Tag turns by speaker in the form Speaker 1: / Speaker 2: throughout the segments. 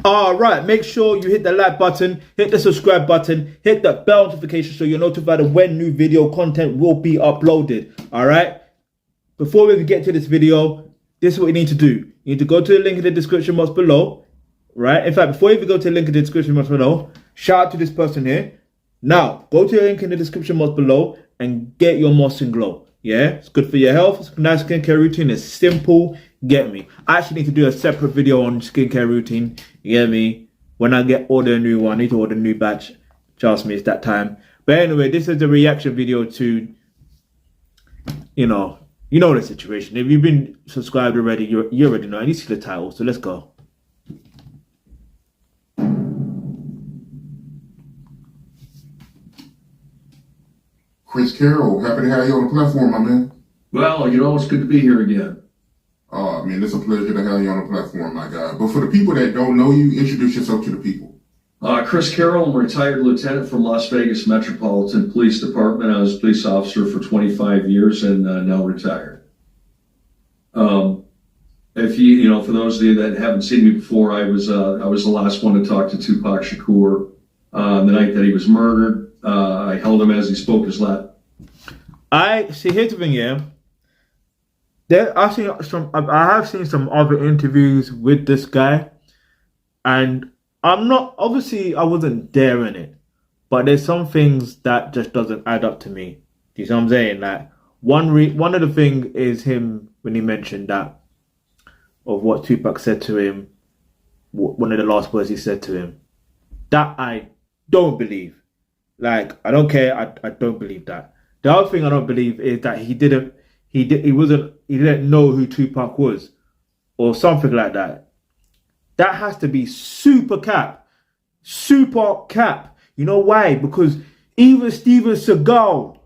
Speaker 1: All right, make sure you hit the like button, hit the subscribe button, hit the bell notification so you're notified of when new video content will be uploaded. All right. Before we get to this video, this is what you need to do. You need to go to the link in the description box below. Right. In fact, before you even go to the link in the description box below, shout out to this person here. Now, go to the link in the description box below and get your Moss and Glow. Yeah, it's good for your health. It's a nice skincare routine. It's simple. Get me. I actually need to do a separate video on skincare routine. You get me? When I order a new one, I need to order a new batch. Trust me, it's that time. But anyway, this is a reaction video to, you know the situation. If you've been subscribed already, you already know. I need to see the title, so let's go.
Speaker 2: Chris Carroll, happy to have you on the platform, my man.
Speaker 3: Well, it's good to be here again.
Speaker 2: Oh, man, it's a pleasure to have you on the platform, my guy. But for the people that don't know you, introduce yourself to the people.
Speaker 3: Chris Carroll, I'm a retired lieutenant from Las Vegas Metropolitan Police Department. I was a police officer for 25 years and now retired. If you, for those of you that haven't seen me before, I was the last one to talk to Tupac Shakur the night that he was murdered. I held him as he spoke his last.
Speaker 1: I see. Here's the thing, yeah. I have seen some other interviews with this guy, and I'm not, obviously I wasn't there in it, but there's some things that just doesn't add up to me. Do you see what I'm saying? Like one of the things is him when he mentioned that of what Tupac said to him, one of the last words he said to him. That I don't believe. Like, I don't care. I don't believe that. The other thing I don't believe is that he didn't know who Tupac was or something like that. That has to be super cap. Super cap. You know why? Because even Steven Seagal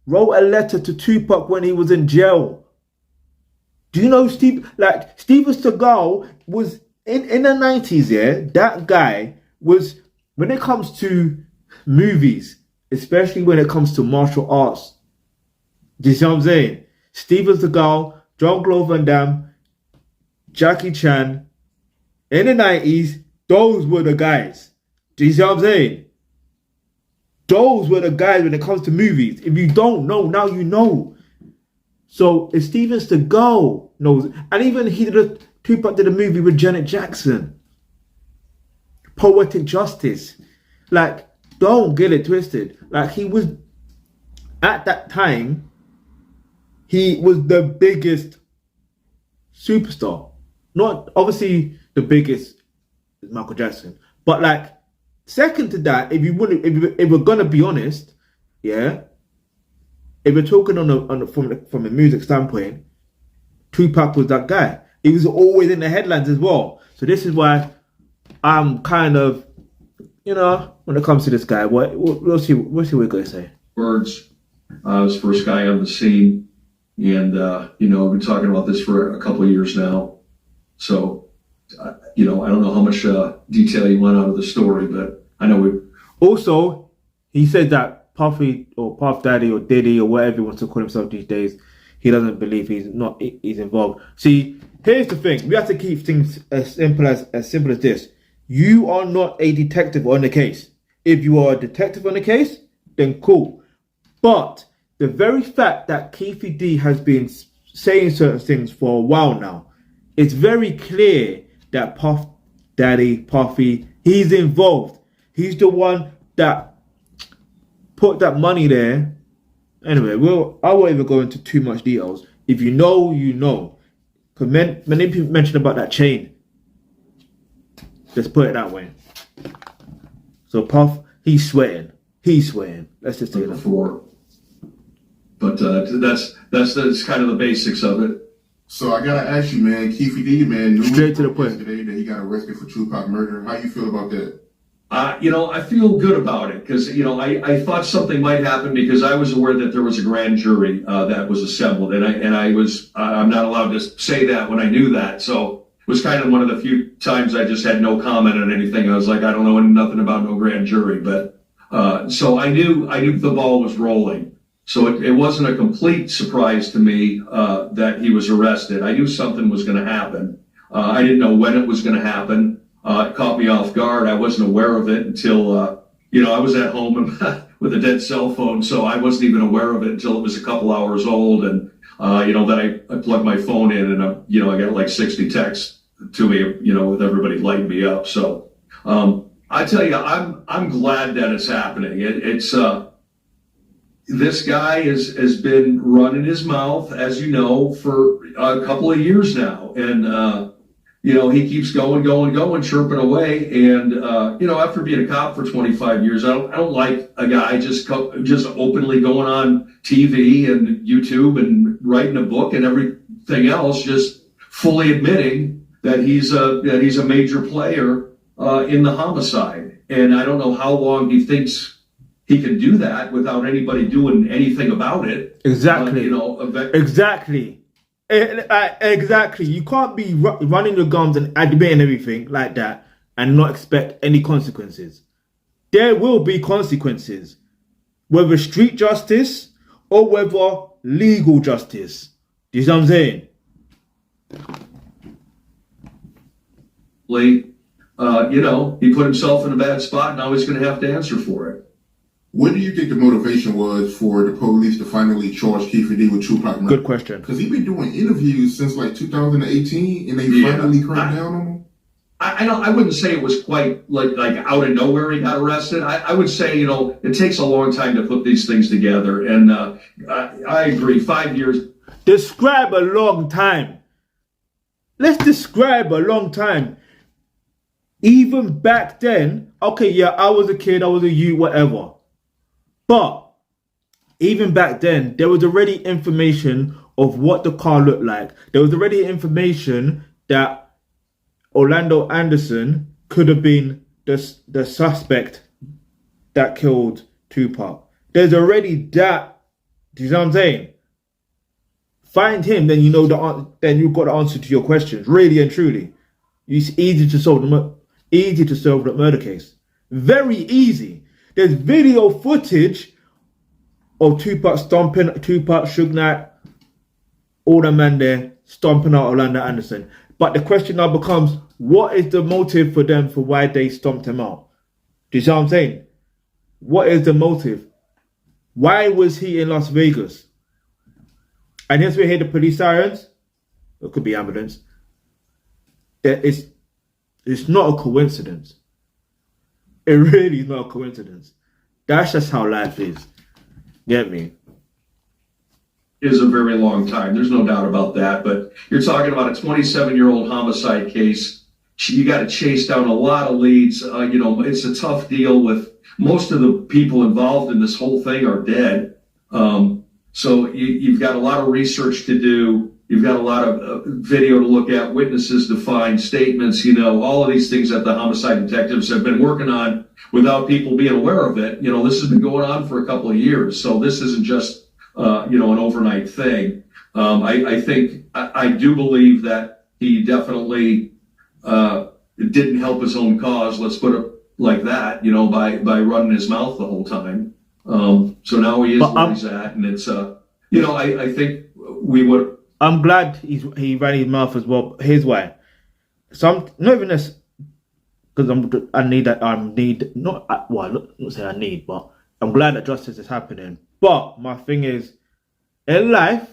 Speaker 1: wrote a letter to Tupac when he was in jail. Do you know Steven Seagal was in the 90s, yeah? That guy was, when it comes to movies, especially when it comes to martial arts, do you see what I'm saying? Steven Seagal, Jean-Claude Van Damme, Jackie Chan, in the 90s, those were the guys. Do you see what I'm saying? Those were the guys when it comes to movies. If you don't know, now you know. So if Steven Seagal knows, and even Tupac did a movie with Janet Jackson, Poetic Justice. Like, don't get it twisted. Like, he was, at that time, he was the biggest superstar. Not, obviously, the biggest is Michael Jackson. But, like, second to that, if we're gonna be honest, yeah, if we're talking from a music standpoint, Tupac was that guy. He was always in the headlines as well. So this is why I'm kind of, when it comes to this guy, we'll see what we're going to say.
Speaker 3: Words. I was the first guy on the scene. And, I've been talking about this for a couple of years now. So, I don't know how much detail you want out of the story, but I know we...
Speaker 1: Also, he said that Puffy or Puff Daddy or Diddy or whatever he wants to call himself these days, he doesn't believe he's involved. See, here's the thing. We have to keep things as simple as this. You are not a detective on the case. If you are a detective on the case, then cool. But the very fact that Keefe D has been saying certain things for a while now, it's very clear that Puff Daddy, Puffy, he's involved. He's the one that put that money there. Anyway, I won't even go into too much details. If you know, you know. Because many people mentioned about that chain. Let's put it that way. So Puff, he's sweating. Let's just say that.
Speaker 3: Before. But that's kind of the basics of it.
Speaker 2: So I gotta ask you, man, Keefe D, man,
Speaker 1: straight to the point.
Speaker 2: Yesterday that he got arrested for Tupac murder. How you feel about that?
Speaker 3: I feel good about it because, I thought something might happen because I was aware that there was a grand jury that was assembled, and I'm not allowed to say that when I knew that. So it was kind of one of the few times I just had no comment on anything. I was like, I don't know nothing about no grand jury, but so I knew the ball was rolling. So it wasn't a complete surprise to me that he was arrested. I knew something was going to happen. I didn't know when it was going to happen. It caught me off guard. I wasn't aware of it until, I was at home with a dead cell phone, so I wasn't even aware of it until it was a couple hours old. And, then I plugged my phone in and, I got like 60 texts to me, with everybody lighting me up. So I tell you, I'm glad that it's happening. It's this guy has been running his mouth, as you know, for a couple of years now. And, he keeps going, chirping away. And, after being a cop for 25 years, I don't like a guy just openly going on TV and YouTube and writing a book and everything else, just fully admitting that he's a major player in the homicide. And I don't know how long he thinks he can do that without anybody doing anything about it.
Speaker 1: Exactly. Exactly. Exactly. You can't be running your gums and admitting everything like that and not expect any consequences. There will be consequences, whether street justice or whether legal justice. Do you see what I'm saying?
Speaker 3: He put himself in a bad spot, and now he's going to have to answer for it.
Speaker 2: What do you think the motivation was for the police to finally charge Keefe with Tupac murder?
Speaker 1: Good question.
Speaker 2: Because he's been doing interviews since like 2018, and they finally cracked down on him.
Speaker 3: I wouldn't say it was quite like out of nowhere he got arrested. I would say, it takes a long time to put these things together. And I agree, 5 years.
Speaker 1: Describe a long time. Let's describe a long time. Even back then, okay, yeah, I was a kid, I was a youth, whatever. But even back then, there was already information of what the car looked like. There was already information that Orlando Anderson could have been the suspect that killed Tupac. There's already that. Do you know what I'm saying? Find him, then then you've got the answer to your questions, really and truly. It's easy to solve the murder case. Very easy. There's video footage of Tupac, Suge Knight, all the man there stomping out Orlando Anderson. But the question now becomes, what is the motive for them for why they stomped him out? Do you see what I'm saying? What is the motive? Why was he in Las Vegas? And yes, we hear the police sirens. It could be ambulance. It's not a coincidence. It really is not a coincidence. That's just how life is. Get me?
Speaker 3: Is a very long time. There's no doubt about that. But you're talking about a 27-year-old homicide case. You got to chase down a lot of leads. It's a tough deal. With most of the people involved in this whole thing are dead. So you've got a lot of research to do. You've got a lot of video to look at, witnesses to find, statements, all of these things that the homicide detectives have been working on without people being aware of it. This has been going on for a couple of years. So this isn't just, an overnight thing. I do believe that he definitely didn't help his own cause, let's put it like that, by running his mouth the whole time. So now he is where he's at. And it's, I think we would...
Speaker 1: I'm glad he ran his mouth as well. Here's why. Not even this, because I'm glad that justice is happening. But my thing is, in life,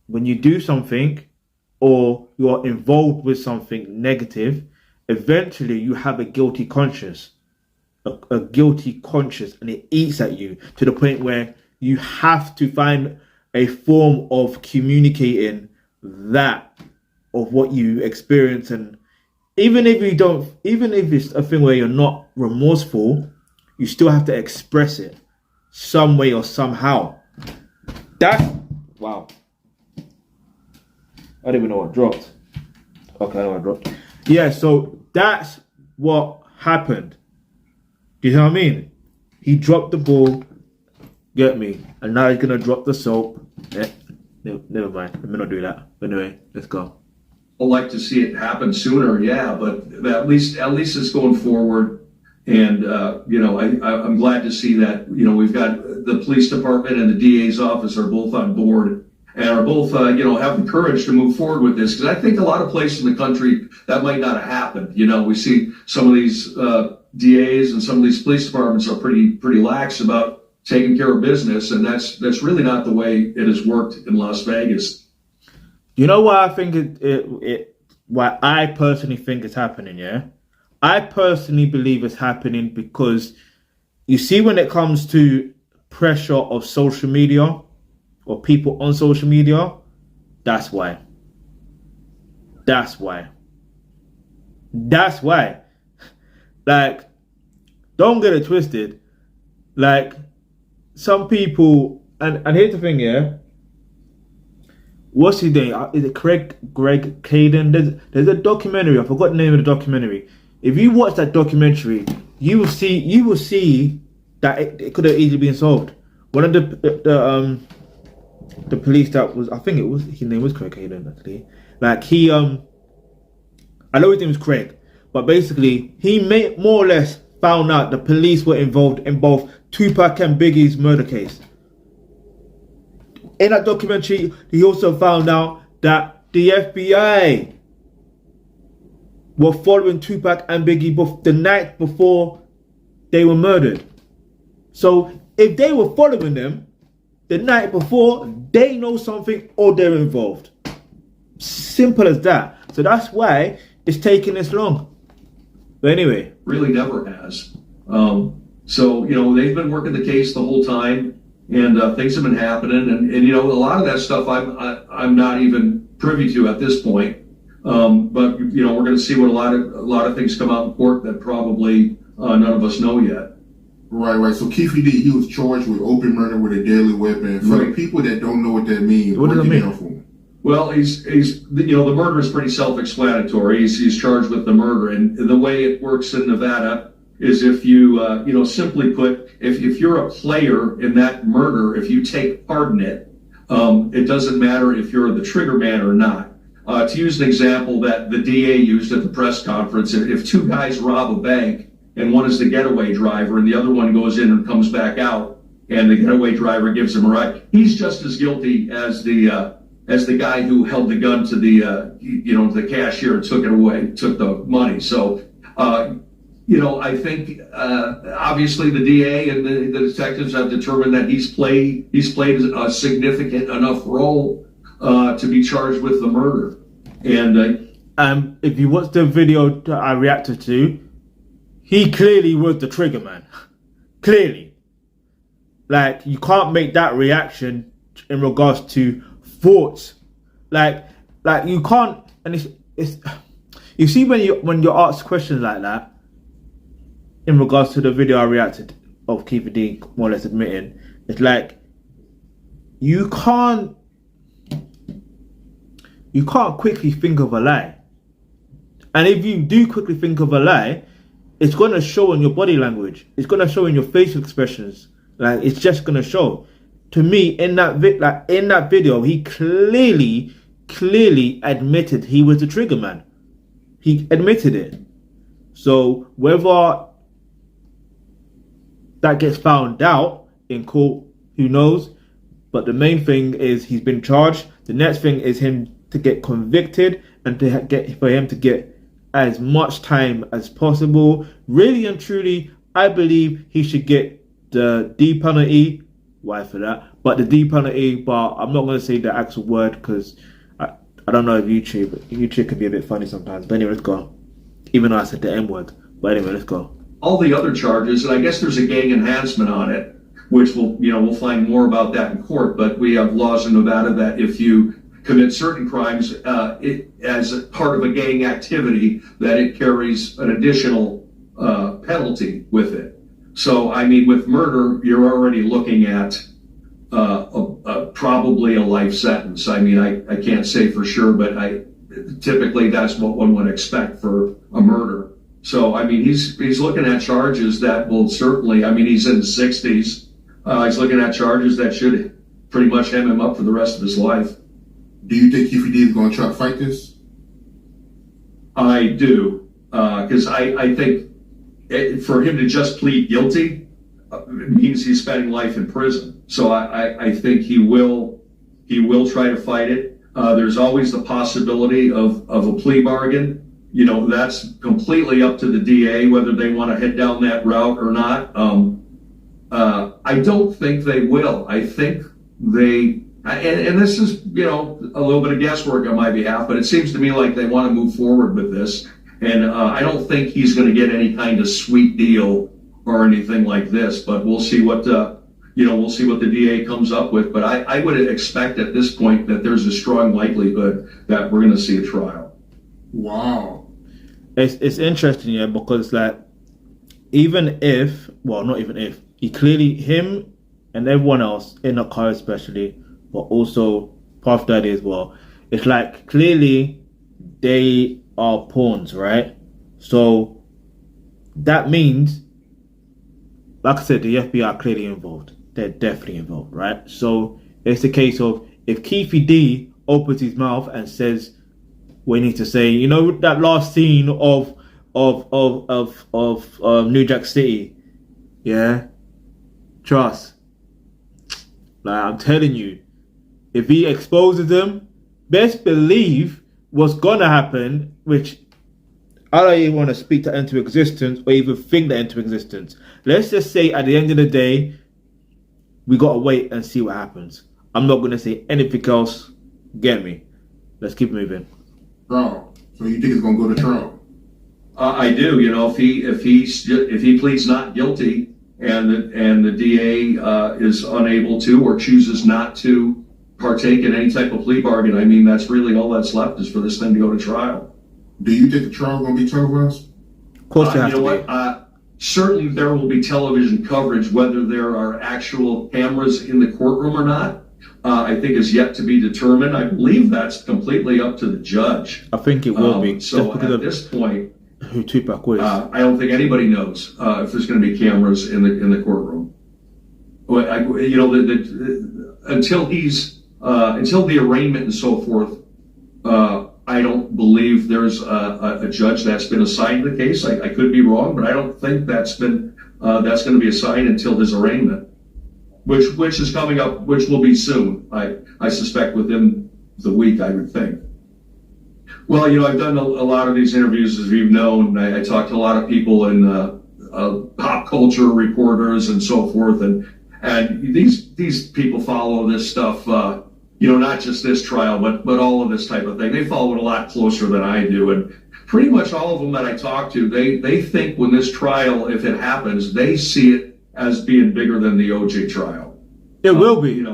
Speaker 1: when you do something or you're involved with something negative, eventually you have a guilty conscience. A guilty conscience, and it eats at you to the point where you have to find a form of communicating that of what you experience. And even if it's a thing where you're not remorseful, you still have to express it some way or somehow. Wow. I don't even know what dropped. Okay, I know what dropped. Yeah, so that's what happened. Do you know what I mean? He dropped the ball, get me, and now he's gonna drop the soap. Yeah, never mind. Let me not do that. Anyway, let's go.
Speaker 3: I'd like to see it happen sooner, yeah, but at least it's going forward. And, I'm glad to see that, we've got the police department and the DA's office are both on board and are both, have the courage to move forward with this. Because I think a lot of places in the country that might not have happened. We see some of these DAs and some of these police departments are pretty lax about taking care of business. And that's really not the way it has worked in Las Vegas.
Speaker 1: You know why I think why I personally think it's happening, yeah? I personally believe it's happening because you see when it comes to pressure of social media or people on social media, that's why. That's why. That's why. Like, don't get it twisted. Like, some people, and here's the thing, yeah? What's his name? Is it Greg Caden? There's a documentary. I forgot the name of the documentary. If you watch that documentary, you will see that it could have easily been solved. One of the police that was, I think it was, his name was Craig Caden actually. Like he I know his name was Craig, but basically he more or less found out the police were involved in both Tupac and Biggie's murder case. In that documentary, he also found out that the FBI were following Tupac and Biggie the night before they were murdered. So if they were following them the night before, they know something or they're involved. Simple as that. So that's why it's taking this long. But anyway.
Speaker 3: Really never has. So, they've been working the case the whole time. And things have been happening, and a lot of that stuff I'm not even privy to at this point. But we're going to see what a lot of things come out in court that probably none of us know yet.
Speaker 2: Right. So Keefe, he was charged with open murder with a deadly weapon. For the people that don't know what that means,
Speaker 1: what does it mean?
Speaker 3: Well, he's the murder is pretty self-explanatory. He's charged with the murder, and the way it works in Nevada is if you, simply put, if you're a player in that murder, if you take part in it, it doesn't matter if you're the trigger man or not. To use an example that the DA used at the press conference, if two guys rob a bank and one is the getaway driver and the other one goes in and comes back out and the getaway driver gives him a ride, he's just as guilty as the guy who held the gun to the cashier and took it away, took the money. So, I think obviously the DA and the detectives have determined that he's played a significant enough role to be charged with the murder. And
Speaker 1: if you watch the video that I reacted to, he clearly was the trigger man. Clearly, like you can't make that reaction in regards to thoughts. Like you can't, and it's you see when you're asked questions like that. In regards to the video I reacted of Keefe D more or less admitting, it's like you can't quickly think of a lie. And if you do quickly think of a lie, it's gonna show in your body language. It's gonna show in your facial expressions. Like it's just gonna show. To me, in that video, he clearly admitted he was the trigger man. He admitted it. So whether that gets found out in court, who knows? But the main thing is he's been charged. The next thing is him to get convicted and for him to get as much time as possible. Really and truly, I believe he should get the D penalty. Why for that? But the D penalty, but I'm not going to say the actual word because I don't know if YouTube can be a bit funny sometimes. But anyway, let's go. Even though I said the M word. But anyway, let's go.
Speaker 3: All the other charges, and I guess there's a gang enhancement on it, which we'll find more about that in court. But we have laws in Nevada that if you commit certain crimes as a part of a gang activity, that it carries an additional penalty with it. So, I mean, with murder, you're already looking at probably a life sentence. I mean, I can't say for sure, but typically that's what one would expect for a murder. So, I mean, he's looking at charges that will certainly, I mean, he's in his 60s. He's looking at charges that should pretty much hem him up for the rest of his life.
Speaker 2: Do you think Keefe D is going to try to fight this?
Speaker 3: I do, because I think for him to just plead guilty means he's spending life in prison. So I think he will try to fight it. There's always the possibility of a plea bargain. That's completely up to the DA whether they want to head down that route or not. I don't think they will. I think and this is, a little bit of guesswork on my behalf, but it seems to me like they want to move forward with this. And I don't think he's going to get any kind of sweet deal or anything like this, but we'll see what the DA comes up with. But I would expect at this point that there's a strong likelihood that we're going to see a trial.
Speaker 2: Wow.
Speaker 1: It's interesting, yeah, because not even if, he clearly, him and everyone else in the car especially, but also Puff Daddy as well, it's like clearly they are pawns, right? So that means, like I said, the FBI are clearly involved. They're definitely involved, right? So it's a case of if Keefe D opens his mouth and says what he needs to say, that last scene of New Jack City, yeah, trust. Like I'm telling you, if he exposes them, best believe what's gonna happen, which I don't even want to speak that into existence or even think that into existence. Let's just say at the end of the day, we gotta wait and see what happens. I'm not gonna say anything else. Get me? Let's keep moving.
Speaker 2: Bro, so you think it's gonna go to trial?
Speaker 3: I do. If he pleads not guilty and the DA is unable to or chooses not to partake in any type of plea bargain, I mean, that's really all that's left is for this thing to go to trial.
Speaker 2: Do you think the trial is gonna be televised?
Speaker 1: Of course, you know
Speaker 3: what? Certainly there will be television coverage, whether there are actual cameras in the courtroom or not. I think is yet to be determined. I believe that's completely up to the judge.
Speaker 1: I think it will be.
Speaker 3: So at this point,
Speaker 1: who Tupac was,
Speaker 3: I don't think anybody knows if there's going to be cameras in the courtroom. Until the arraignment and so forth, I don't believe there's a judge that's been assigned the case. I could be wrong, but I don't think that's going to be assigned until his arraignment, which is coming up, which will be soon. I suspect within the week, I would think. Well, I've done a lot of these interviews, as you've known. I talked to a lot of people in pop culture reporters and so forth, and these people follow this stuff. Not just this trial, but all of this type of thing. They follow it a lot closer than I do, and pretty much all of them that I talk to, they think when this trial, if it happens, they see it as being bigger than the OJ trial.
Speaker 1: It will be.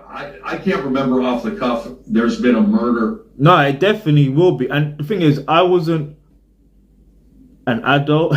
Speaker 3: I can't remember off the cuff. There's been a murder.
Speaker 1: No, it definitely will be. And the thing is, I wasn't an adult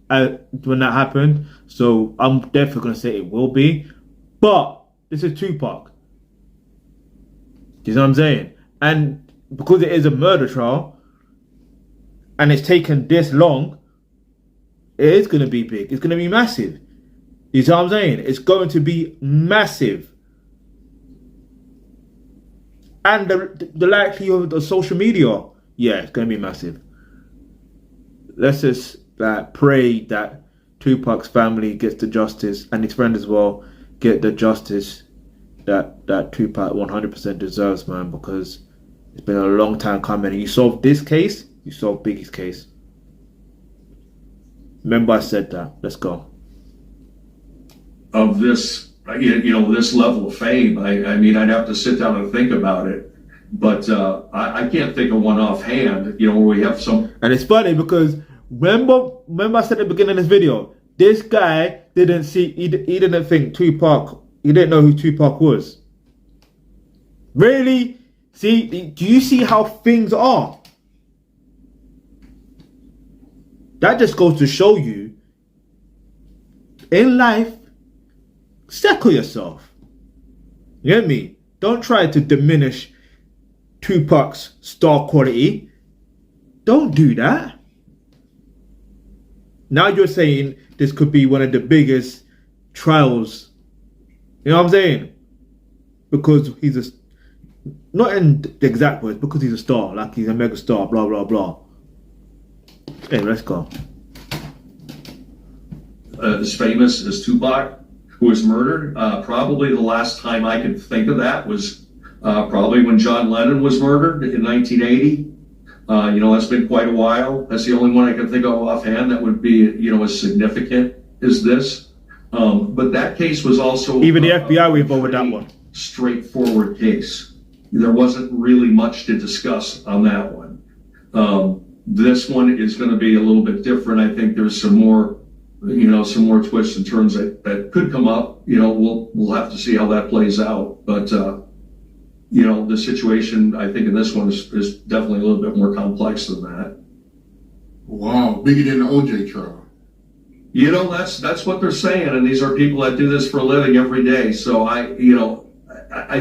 Speaker 1: when that happened, so I'm definitely gonna say it will be. But this is Tupac. You know what I'm saying? And because it is a murder trial, and it's taken this long, it is going to be big. It's going to be massive. You know what I'm saying? It's going to be massive. And the likelihood of social media, yeah, it's going to be massive. Let's just pray that Tupac's family gets the justice, and his friend as well, get the justice that Tupac 100% deserves, man, because it's been a long time coming. And you solved this case, you solved Biggie's case. Remember I said that. Let's go.
Speaker 3: Of this, this level of fame, I mean, I'd have to sit down and think about it. But I can't think of one offhand, where we have some...
Speaker 1: And it's funny because, remember I said at the beginning of this video, this guy didn't think Tupac... He didn't know who Tupac was. Really? See, do you see how things are? That just goes to show you, in life, settle yourself. You get me? Don't try to diminish Tupac's star quality. Don't do that. Now you're saying this could be one of the biggest trials. You know what I'm saying? Because he's not in the exact words, because he's a star, like he's a mega star, blah, blah, blah. Hey, let's go.
Speaker 3: as famous as Tupac, who was murdered. Probably the last time I could think of that was probably when John Lennon was murdered in 1980. That's been quite a while. That's the only one I can think of offhand that would be, as significant as this. But that case was also
Speaker 1: even the FBI were involved with that one.
Speaker 3: Straightforward case. There wasn't really much to discuss on that one. This one is going to be a little bit different. I think there's some more twists and turns that could come up. We'll have to see how that plays out. But the situation, I think, in this one is definitely a little bit more complex than that. Wow,
Speaker 2: bigger than the OJ trial.
Speaker 3: That's what they're saying, and these are people that do this for a living every day. So I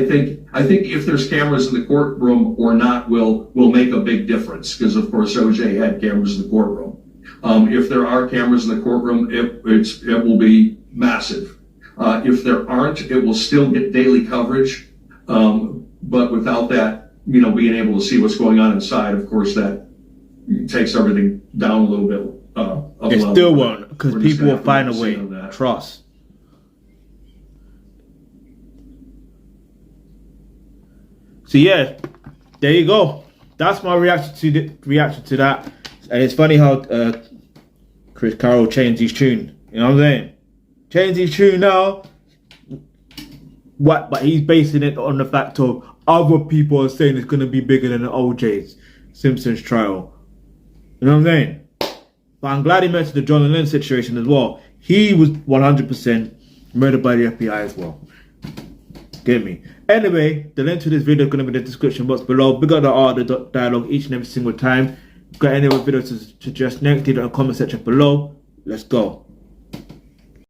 Speaker 3: think if there's cameras in the courtroom or not will make a big difference, because of course OJ had cameras in the courtroom. If there are cameras in the courtroom, it will be massive. If there aren't, it will still get daily coverage. But without that, being able to see what's going on inside, of course, that takes everything down a little bit.
Speaker 1: It still won't, because people will find a way. Trust. So yeah, there you go. That's my reaction to that. And it's funny how Chris Carroll changed his tune. You know what I'm saying? Changed his tune now. But he's basing it on the fact of other people are saying it's going to be bigger than the OJ Simpson's trial. You know what I'm saying? But I'm glad he mentioned the John Lennon situation as well. He was 100% murdered by the FBI as well. Get me? Anyway, the link to this video is going to be in the description box below. Big up the art, the dialogue each and every single time. Got any other videos to suggest next? Leave it in the comment section below. Let's go.